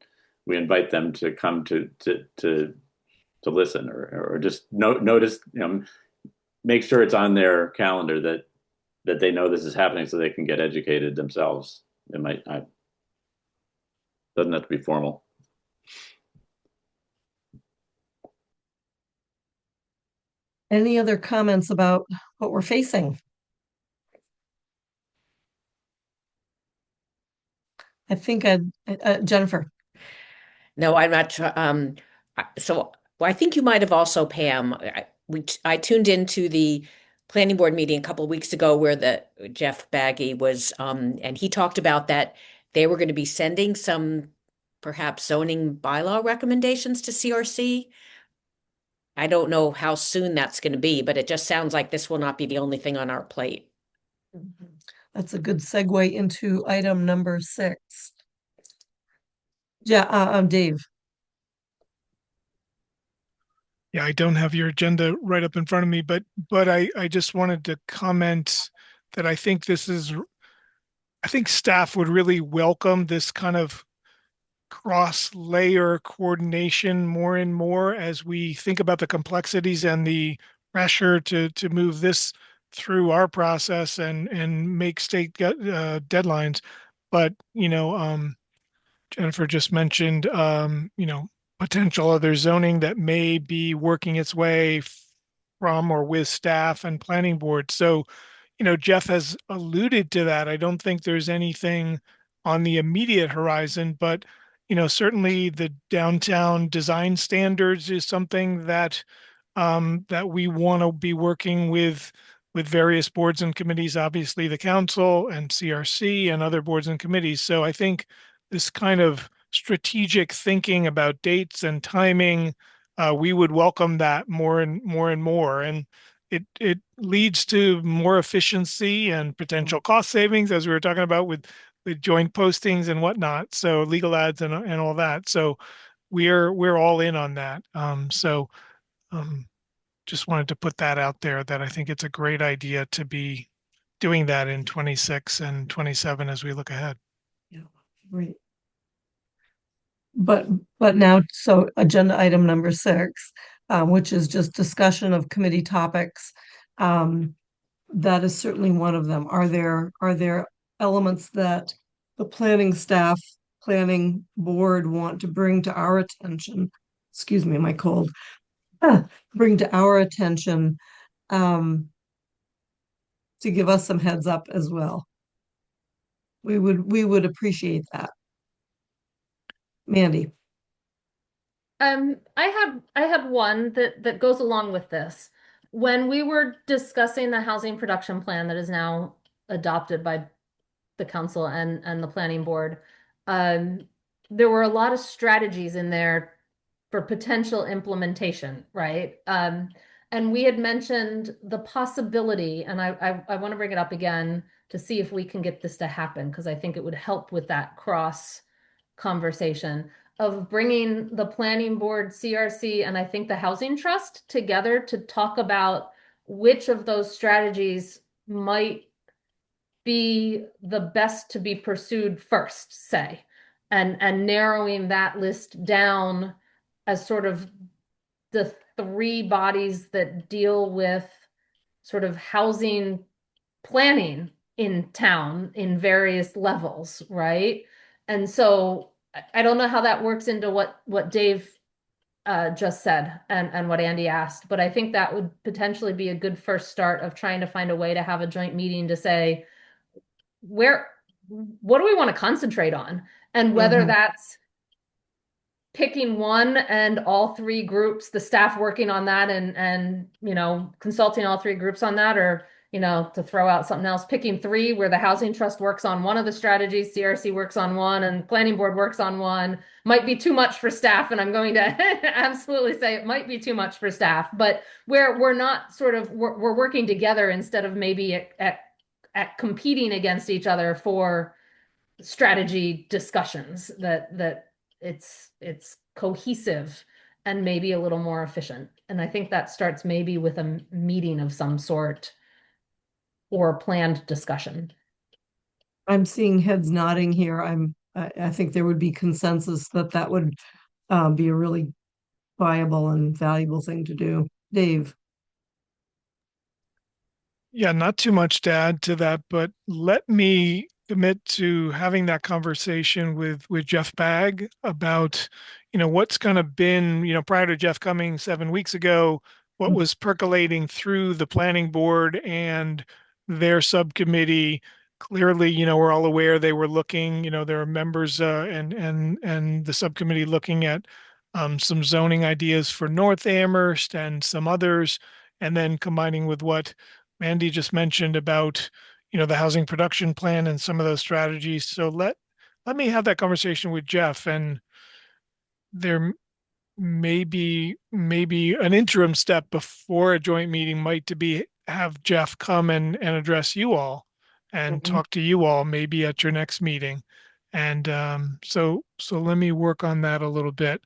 we invite them to come to listen, or just notice, make sure it's on their calendar that they know this is happening, so they can get educated themselves. It doesn't have to be formal. Any other comments about what we're facing? I think Jennifer. No, I'm not sure. I think you might have also, Pam. I tuned into the planning board meeting a couple of weeks ago where Jeff Baggy was, and he talked about that they were going to be sending some perhaps zoning bylaw recommendations to CRC. I don't know how soon that's going to be, but it just sounds like this will not be the only thing on our plate. That's a good segue into item number 6. Yeah, Dave. Yeah, I don't have your agenda right up in front of me, but I just wanted to comment that I think staff would really welcome this kind of cross-layer coordination more and more as we think about the complexities and the pressure to move this through our process and make state deadlines. But, Jennifer just mentioned, potential other zoning that may be working its way from or with staff and planning board. So, Jeff has alluded to that. I don't think there's anything on the immediate horizon, but, certainly the downtown design standards is something that we want to be working with various boards and committees, obviously the council and CRC and other boards and committees. So I think this kind of strategic thinking about dates and timing, we would welcome that more and more and more. And it leads to more efficiency and potential cost savings, as we were talking about with joint postings and whatnot. So legal ads and all that. So we're all in on that. Just wanted to put that out there, that I think it's a great idea to be doing that in 26 and 27 as we look ahead. Yeah, great. But now, so agenda item number 6, which is just discussion of committee topics. That is certainly one of them. Are there elements that the planning staff, planning board want to bring to our attention? Excuse me, my cold. Bring to our attention, to give us some heads up as well. We would appreciate that. Mandy. I had one that goes along with this. When we were discussing the housing production plan that is now adopted by the council and the planning board, there were a lot of strategies in there for potential implementation, right? And we had mentioned the possibility, and I want to bring it up again to see if we can get this to happen, because I think it would help with that cross conversation of bringing the planning board, CRC, and I think the housing trust together to talk about which of those strategies might be the best to be pursued first, say, and narrowing that list down as sort of the 3 bodies that deal with sort of housing planning in town in various levels, right? And so I don't know how that works into what Dave just said and what Andy asked, but I think that would potentially be a good first start of trying to find a way to have a joint meeting to say, what do we want to concentrate on? And whether that's picking one and all 3 groups, the staff working on that and consulting all 3 groups on that, or to throw out something else, picking 3 where the housing trust works on one of the strategies, CRC works on one, and planning board works on one. Might be too much for staff, and I'm going to absolutely say it might be too much for staff, but where we're not we're working together instead of maybe at competing against each other for strategy discussions, that it's cohesive and maybe a little more efficient. And I think that starts maybe with a meeting of some sort or planned discussion. I'm seeing heads nodding here. I think there would be consensus that would be a really viable and valuable thing to do. Dave. Yeah, not too much to add to that, but let me commit to having that conversation with Jeff Bagg about, what's kind of been, prior to Jeff coming 7 weeks ago, what was percolating through the planning board and their subcommittee. Clearly, we're all aware they were looking, there are members and the subcommittee looking at some zoning ideas for North Amherst and some others, and then combining with what Mandy just mentioned about the housing production plan and some of those strategies. So let me have that conversation with Jeff, and there may be an interim step before a joint meeting might to be have Jeff come and address you all and talk to you all maybe at your next meeting. And so let me work on that a little bit.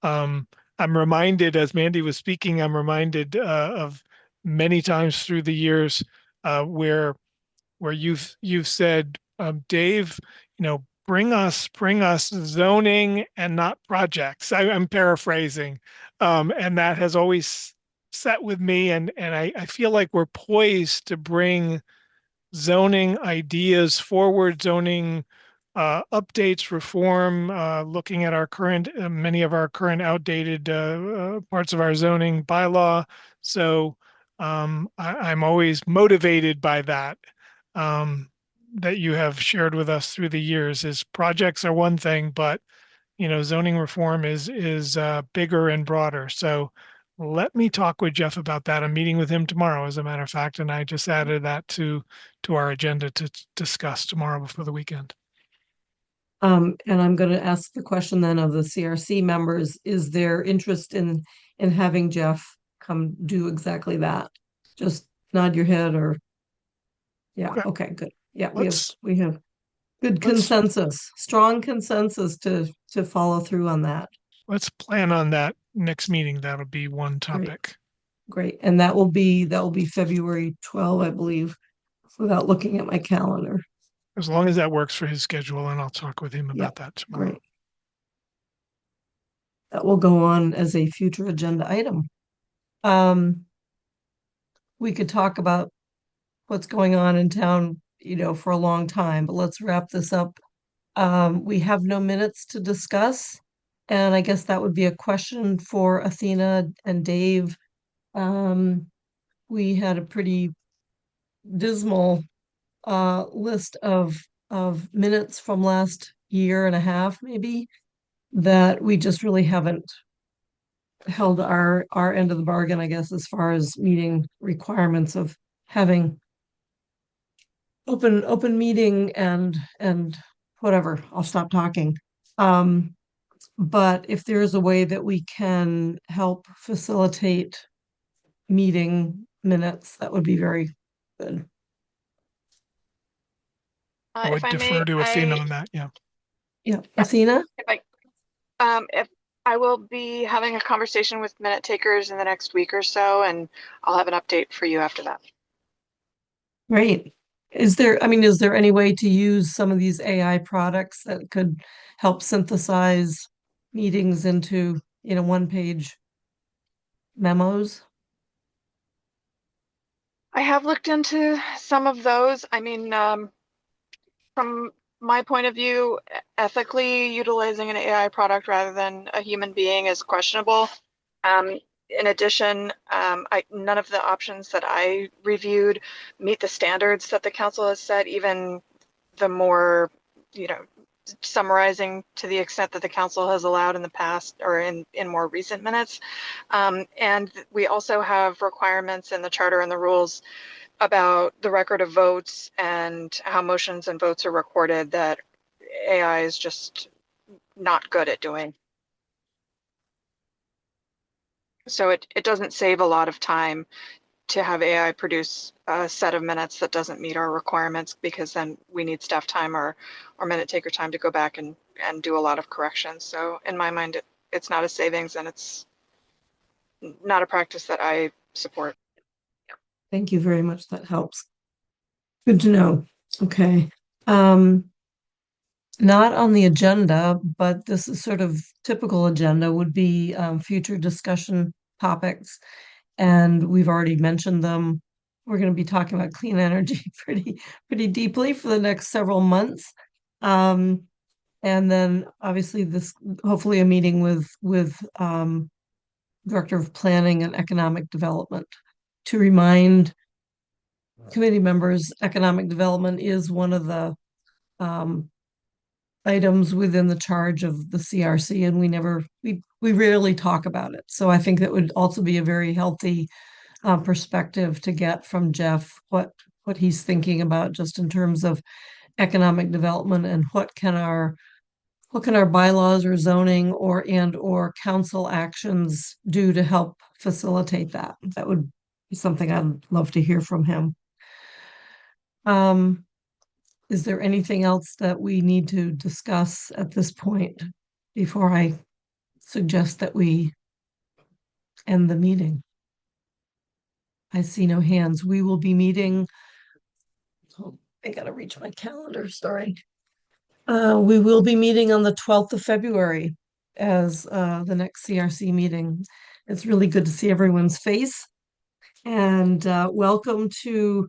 I'm reminded, as Mandy was speaking, I'm reminded of many times through the years where you've said, Dave, bring us zoning and not projects. I'm paraphrasing. And that has always sat with me, and I feel like we're poised to bring zoning ideas forward, zoning updates, reform, looking at our current, many of our current outdated parts of our zoning bylaw. So I'm always motivated by that, that you have shared with us through the years. Is projects are one thing, but zoning reform is bigger and broader. So let me talk with Jeff about that. I'm meeting with him tomorrow, as a matter of fact, and I just added that to our agenda to discuss tomorrow before the weekend. And I'm going to ask the question then of the CRC members, is there interest in having Jeff come do exactly that? Just nod your head or, yeah, okay, good. Yeah, we have good consensus, strong consensus to follow through on that. Let's plan on that next meeting. That'll be one topic. Great. And that will be February 12, I believe, without looking at my calendar. As long as that works for his schedule, and I'll talk with him about that tomorrow. Great. That will go on as a future agenda item. We could talk about what's going on in town, for a long time, but let's wrap this up. We have no minutes to discuss, and I guess that would be a question for Athena and Dave. We had a pretty dismal list of minutes from last year and a half, maybe, that we just really haven't held our end of the bargain, I guess, as far as meeting requirements of having open meeting and whatever. I'll stop talking. But if there is a way that we can help facilitate meeting minutes, that would be very good. I would defer to Athena on that. Yeah. Yeah, Athena? If I will be having a conversation with minute takers in the next week or so, and I'll have an update for you after that. Great. Is there any way to use some of these AI products that could help synthesize meetings into, one-page memos? I have looked into some of those. From my point of view, ethically utilizing an AI product rather than a human being is questionable. In addition, none of the options that I reviewed meet the standards that the council has set, even the more, summarizing to the extent that the council has allowed in the past or in more recent minutes. And we also have requirements in the charter and the rules about the record of votes and how motions and votes are recorded that AI is just not good at doing. So it doesn't save a lot of time to have AI produce a set of minutes that doesn't meet our requirements, because then we need staff time or minute taker time to go back and do a lot of corrections. So in my mind, it's not a savings, and it's not a practice that I support. Thank you very much. That helps. Good to know. Okay. Not on the agenda, but this is sort of typical agenda, would be future discussion topics. And we've already mentioned them. We're going to be talking about clean energy pretty deeply for the next several months. And then obviously hopefully a meeting with Director of Planning and Economic Development to remind committee members, economic development is one of the items within the charge of the CRC, and we rarely talk about it. So I think that would also be a very healthy perspective to get from Jeff, what he's thinking about just in terms of economic development, and what can our bylaws or zoning or council actions do to help facilitate that. That would be something I'd love to hear from him. Is there anything else that we need to discuss at this point before I suggest that we end the meeting? I see no hands. We will be meeting. Oh, I gotta reach my calendar, sorry. We will be meeting on the 12th of February as the next CRC meeting. It's really good to see everyone's face. And welcome to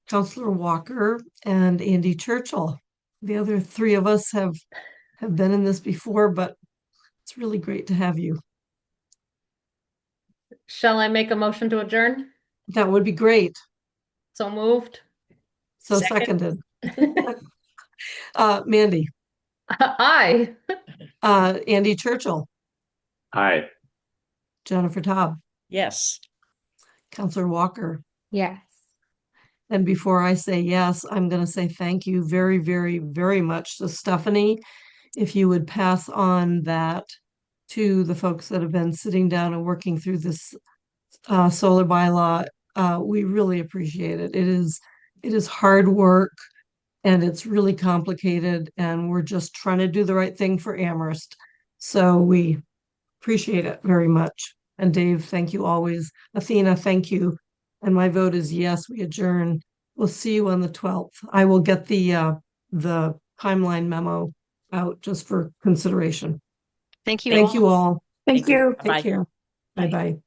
Councillor Walker and Andy Churchill. The other three of us have been in this before, but it's really great to have you. Shall I make a motion to adjourn? That would be great. So moved. So Second. seconded. Mandy, Aye. Andy Churchill, Hi. Jennifer Taub, Yes. Councillor Walker. Yes. And before I say yes, I'm going to say thank you very, very, very much to Stephanie. If you would pass on that to the folks that have been sitting down and working through this solar bylaw, we really appreciate it. It is hard work and it's really complicated, and we're just trying to do the right thing for Amherst. So we appreciate it very much. And Dave, thank you always. Athena, thank you. And my vote is yes, we adjourn. We'll see you on the 12th. I will get the timeline memo out just for consideration. Thank you. Thank you all. Thank you. Take Bye. care. Bye. Bye-bye.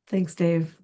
Thanks, Dave.